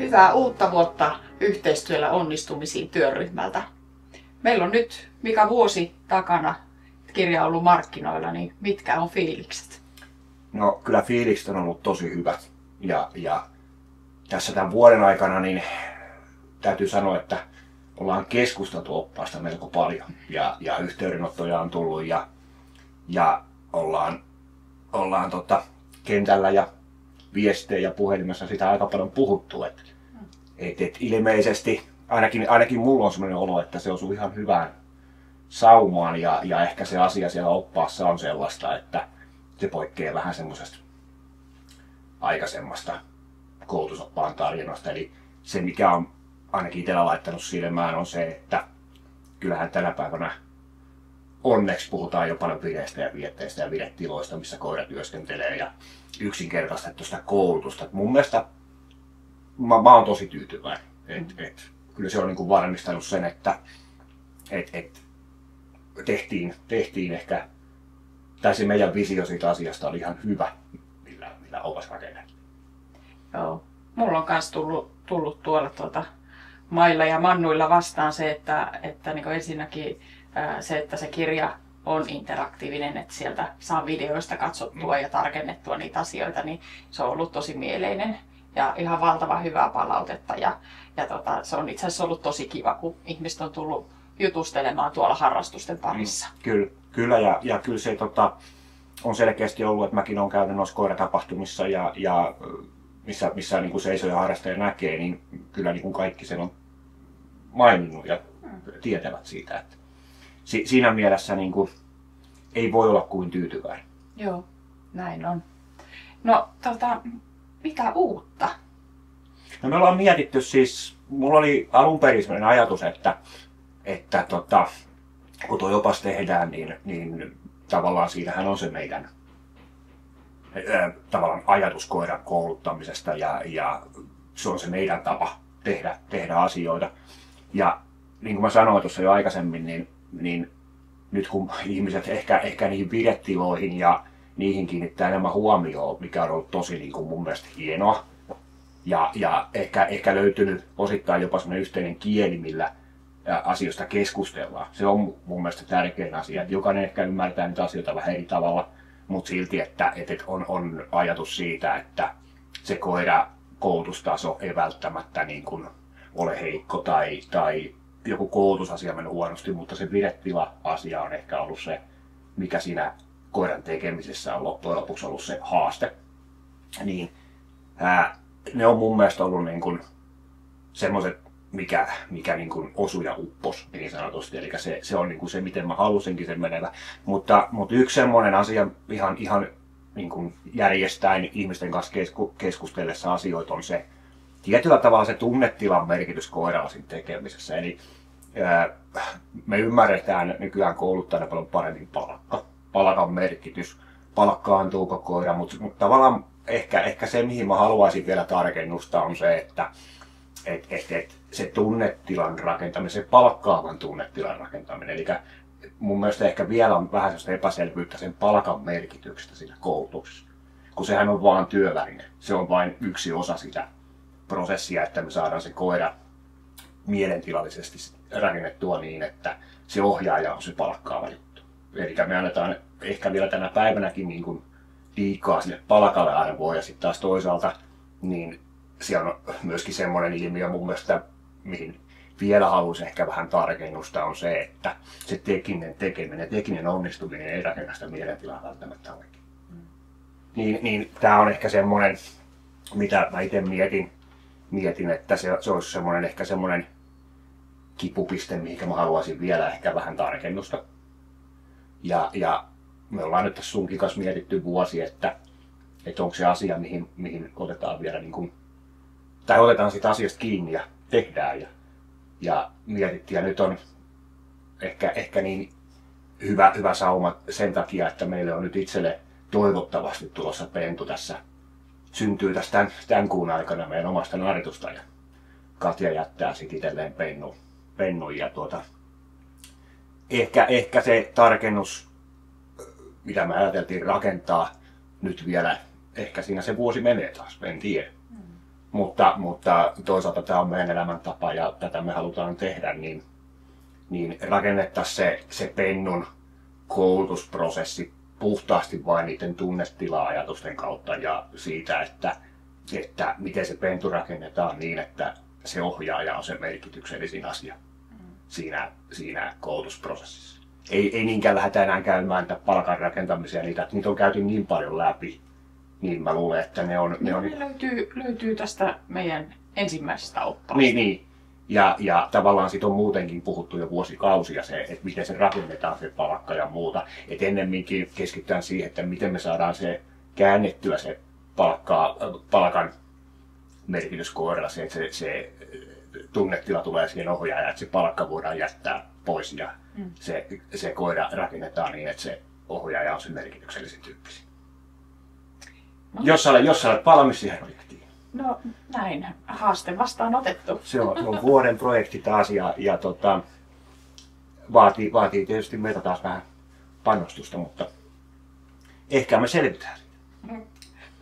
Hyvää uutta vuotta yhteistyöllä onnistumisiin työryhmältä. Meillä on nyt mikä vuosi takana kirja on ollut markkinoilla, niin mitkä on fiilikset? No kyllä fiilikset on ollut tosi hyvät. Ja tässä tämän vuoden aikana niin täytyy sanoa, että ollaan keskusteltu oppaasta melko paljon. Ja yhteydenottoja on tullut ja ollaan kentällä ja viestejä ja puhelimessa sitä aika paljon puhuttu. Et ilmeisesti, ainakin mulla on sellainen olo, että se osuu ihan hyvään saumaan ja ehkä se asia siellä oppaassa on sellaista, että se poikkeaa vähän semmoisesta aikaisemmasta koulutusoppaan tarjonnasta. Eli se mikä on ainakin itsellä laittanut silmään on se, että kyllähän tänä päivänä onneksi puhutaan jo paljon vireistä ja vietteistä ja viretiloista, missä koira työskentelee ja yksinkertaistettu sitä koulutusta. Et mun mielestä mä oon tosi tyytyväinen. Kyllä se on niin kuin varmistanut sen, että tehtiin ehkä, tai se meidän visio siitä asiasta oli ihan hyvä, millä oltaisiin rakennettu. Joo. Mulla on myös tullut tuolla mailla ja mannuilla vastaan se, että niin ensinnäkin se, että se kirja on interaktiivinen, että sieltä saa videoista katsottua ja tarkennettua niitä asioita, niin se on ollut tosi mieleinen ja ihan valtavan hyvää palautetta. Ja se on itse asiassa ollut tosi kiva, kun ihmiset on tullut jutustelemaan tuolla harrastusten parissa. Kyllä ja kyllä se on selkeästi ollut, että mäkin olen käynyt noissa koiratapahtumissa ja missä niin kuin seisoja harrastaja näkee, niin kyllä niin kuin kaikki sen on maininnut ja tietävät siitä. Että siinä mielessä niin kuin, ei voi olla kuin tyytyväinen. Joo, näin on. No, mitä uutta? No me ollaan mietitty siis, mulla oli alun perin sellainen ajatus, että kun tuo opas tehdään, niin tavallaan siinähän on se meidän tavallaan ajatus koiran kouluttamisesta ja se on se meidän tapa tehdä asioita. Ja niin kuin mä sanoin tuossa jo aikaisemmin, niin nyt kun ihmiset ehkä niihin viretiloihin ja niihin kiinnittää enemmän huomioon, mikä on ollut tosi niin kuin mun mielestä hienoa. Ja ehkä löytynyt osittain jopa sellainen yhteinen kieli, millä asioista keskustellaan. Se on mun mielestä tärkein asia, että jokainen ehkä ymmärtää niitä asioita vähän eri tavalla, mutta silti, että on ajatus siitä, että se koulutustaso ei välttämättä niin kuin ole heikko tai joku koulutusasia mennyt huonosti, mutta se viretila-asia on ehkä ollut se, mikä siinä koiran tekemisessä on loppujen lopuksi ollut se haaste. Niin, ne on mun mielestä ollut niin kuin semmoiset, mikä niin kuin osui ja uppos niin sanotusti. Eli se on niin kuin se, miten mä halusinkin sen menevä. Mutta yksi semmoinen asia ihan niin kuin järjestäen ihmisten kanssa keskustellessa asioita on se, tietyllä tavalla se tunnetilan merkitys koiralla siinä tekemisessä. Eli me ymmärretään nykyään kouluttajana paljon paremmin palkan merkitys, palkkaantuuko koira, mutta tavallaan ehkä se, mihin mä haluaisin vielä tarkennusta on se, että se tunnetilan rakentaminen, se palkkaavan tunnetilan rakentaminen. Eli mun mielestä ehkä vielä on vähän sellaista epäselvyyttä sen palkan merkityksestä siinä koulutuksessa. Kun sehän on vaan työväline. Se on vain yksi osa sitä prosessia, että me saadaan se koira mielentilallisesti rakennettua niin, että se ohjaaja on se palkkaava juttu. Eli me annetaan ehkä vielä tänä päivänäkin niin kuin liikaa sille palkalle arvoa ja sitten taas toisaalta niin siellä on myöskin semmoinen ilmiö mun mielestä, mihin vielä haluaisin ehkä vähän tarkennusta, on se, että se tekninen tekeminen, tekninen onnistuminen ei rakenna sitä mielentilaa välttämättä oikein. Niin tää on ehkä semmoinen, mitä mä itse mietin, että se olisi semmoinen ehkä semmoinen kipupiste, mihin mä haluaisin vielä ehkä vähän tarkennusta. Ja me ollaan nyt tässä sunkin kanssa mietitty vuosi, että onko se asia, mihin otetaan vielä niin kuin, tai otetaan siitä asiasta kiinni ja tehdään ja mietittiin. Ja nyt on ehkä niin hyvä sauma sen takia, että meille on nyt itselle toivottavasti tulossa pentu tässä. Syntyy tässä tämän kuun aikana meidän omasta naritusta ja Katja jättää sitten itselleen pennun ja ehkä se tarkennus, mitä me ajateltiin rakentaa nyt vielä, ehkä siinä se vuosi menee taas, en tiedä. mutta toisaalta tämä on meidän elämäntapa ja tätä me halutaan tehdä, niin rakennettaisiin se Pennun koulutusprosessi puhtaasti vain niiden tunnetila-ajatusten kautta ja siitä, että miten se pentu rakennetaan niin, että se ohjaaja on se merkityksellisin asia siinä koulutusprosessissa. Ei niinkään lähdetä enää käymään palkan rakentamisia, niitä on käyty niin paljon läpi, niin mä luulen, että ne löytyy tästä meidän ensimmäisestä oppaasta. Niin. Ja tavallaan siitä on muutenkin puhuttu jo vuosikausia se, että miten se rakennetaan se palkka ja muuta. Et ennemminkin keskitytään siihen, että miten me saadaan se käännettyä se palkan merkityskohdalla, se, että se tunnetila tulee siihen ohjaajaan, että se palkka voidaan jättää pois ja se koira rakennetaan niin, että se ohjaaja on se merkityksellisen tyyppisin. No. Jos olet valmis siihen projektiin. No näin, haaste vastaan otettu. Se on vuoden projekti taas ja vaatii tietysti meiltä taas vähän panostusta, mutta ehkä me selvitään.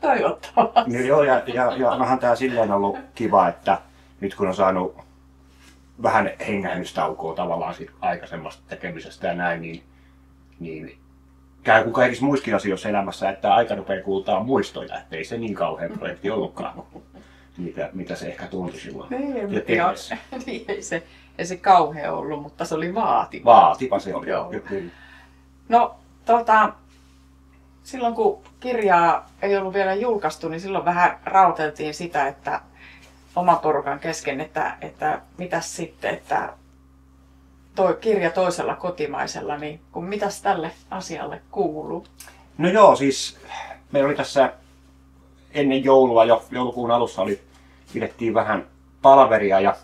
Toivottavasti. Joo, ja onhan tää silleen ollut kiva, että nyt kun on saanut vähän hengähdystaukoa tavallaan siitä aikaisemmasta tekemisestä ja näin, niin käy kuin kaikissa muissakin asioissa elämässä, että aika rupeaa kultaa muistoja, ettei se niin kauhean projekti ollutkaan, mitä se ehkä tuntui silloin. Ei se kauhea ollut, mutta se oli vaativa. Vaativa se oli. Joo. No, silloin kun kirjaa ei ollut vielä julkaistu, niin silloin vähän rauteltiin sitä, että oman porukan kesken, että mitäs sitten, että kirja toisella kotimaisella, niin kun mitäs tälle asialle kuuluu? No joo, siis meillä oli tässä ennen joulua jo, joulukuun alussa pidettiin vähän palaveria ja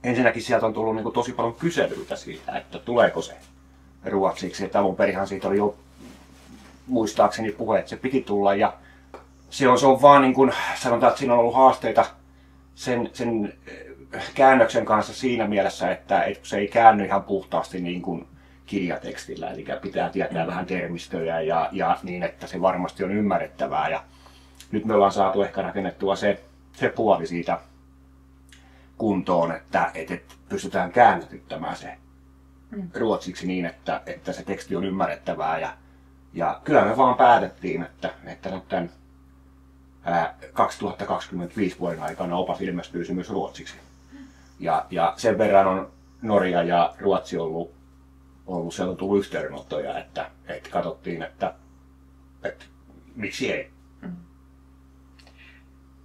ensinnäkin sieltä on tullut niin tosi paljon kyselyitä siitä, että tuleeko se ruotsiksi. Että alun perinhan siitä oli jo muistaakseni puhe, että se piti tulla ja se on vaan niin kuin sanotaan, että siinä on ollut haasteita sen käännöksen kanssa siinä mielessä, että se ei käänny ihan puhtaasti niin kuin kirjatekstillä, eli pitää tietää vähän termistöjä ja niin, että se varmasti on ymmärrettävää. Ja nyt me ollaan saatu ehkä rakennettua se puoli siitä kuntoon, että pystytään käännytyttämään se ruotsiksi niin, että se teksti on ymmärrettävää. Ja kyllä me vaan päätettiin, että nyt tämän 2025 vuoden aikana opas ilmestyisi myös ruotsiksi. Ja sen verran on Norja ja Ruotsi ollut sieltä on tullut yhteydenottoja, että katsottiin, että miksi ei.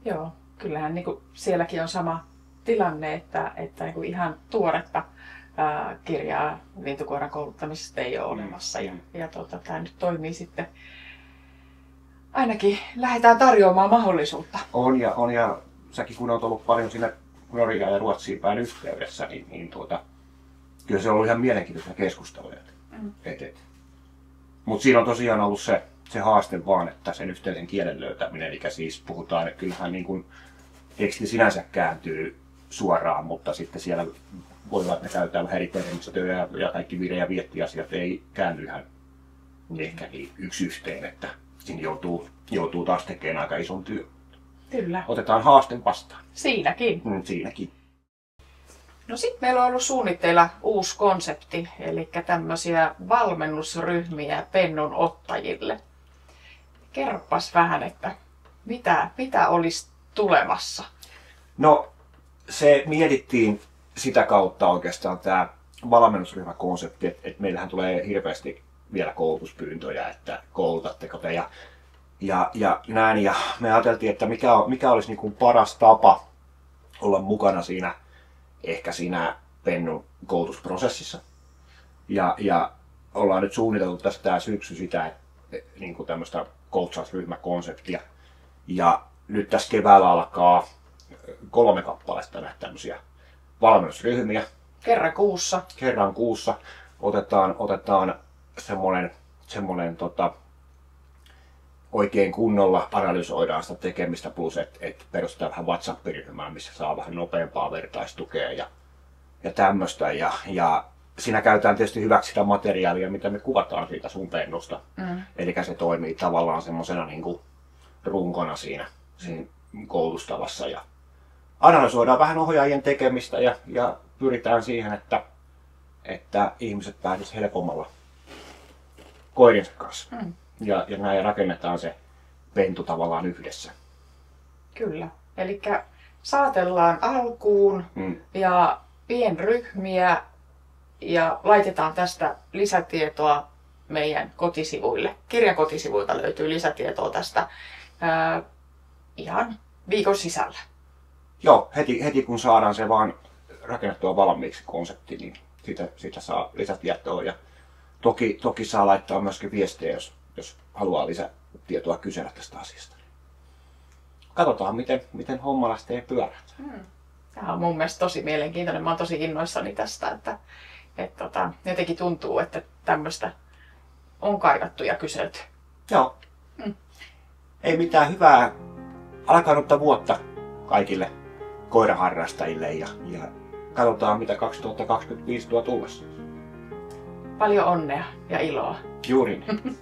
Joo, kyllähän niin kuin sielläkin on sama tilanne, että niin kuin ihan tuoretta kirjaa lintukoiran kouluttamisesta ei ole olemassa. Ja tämä nyt toimii sitten. Ainakin lähdetään tarjoamaan mahdollisuutta. On ja säkin kun olet ollut paljon siinä Norjaan ja Ruotsiin päin yhteydessä, niin kyllä se on ollut ihan mielenkiintoisia keskusteluja. Mutta siinä on tosiaan ollut se haaste vaan, että sen yhteisen kielen löytäminen, eli siis puhutaan, että kyllähän niin kuin teksti sinänsä kääntyy suoraan, mutta sitten siellä voi olla, että ne käytetään vähän eri termistöjä ja kaikki vire- ja viettiasiat ei käänny ihan ehkä niin yksi yhteen, että siinä joutuu taas tekemään aika ison työn. Kyllä. Otetaan haasteen vastaan. Siinäkin. Siinäkin. No sitten meillä on ollut suunnitteilla uusi konsepti, eli tämmöisiä valmennusryhmiä pennun ottajille. Kerropas vähän, että mitä olisi tulemassa? No se mietittiin sitä kautta oikeastaan tämä valmennusryhmäkonsepti, että meillähän tulee hirveästi vielä koulutuspyyntöjä, että koulutatteko te ja näin. Ja me ajateltiin, että mikä olisi niin kuin paras tapa olla mukana ehkä siinä pennun koulutusprosessissa. Ja ollaan nyt suunniteltu tästä tämä syksy sitä niin kuin tämmöistä coachausryhmäkonseptia. Ja nyt tässä keväällä alkaa 3 kappaletta näitä tämmöisiä valmennusryhmiä. Kerran kuussa otetaan semmoinen oikein kunnolla analysoidaan sitä tekemistä plus, että perustetaan vähän WhatsApp-ryhmää, missä saa vähän nopeampaa vertaistukea ja tämmöistä. Ja siinä käytetään tietysti hyväksi sitä materiaalia, mitä me kuvataan siitä sun pennusta. Eli se toimii tavallaan semmoisena niin kuin runkona siinä koulutustavassa. Ja analysoidaan vähän ohjaajien tekemistä ja pyritään siihen, että ihmiset pääsisivät helpommalla koiriensa kanssa. Ja näin rakennetaan se pentu tavallaan yhdessä. Kyllä. Eli saatellaan alkuun ja pienryhmiä ja laitetaan tästä lisätietoa meidän kotisivuille. Kirjan kotisivuilta löytyy lisätietoa tästä ihan viikon sisällä. Joo, heti kun saadaan se vaan rakennettua valmiiksi konsepti, niin siitä saa lisätietoa. Ja toki saa laittaa myöskin viestejä, jos haluaa lisätietoa kysellä tästä asiasta. Katsotaan, miten homma lähtee pyörät. Tämä on mun mielestä tosi mielenkiintoinen. Mä oon tosi innoissani tästä, että jotenkin tuntuu, että tämmöistä on kaivattu ja kyselty. Joo. Ei mitään, hyvää alkanutta vuotta kaikille koiraharrastajille ja katsotaan, mitä 2025 tuo tullessa. Paljon onnea ja iloa. Juuri niin.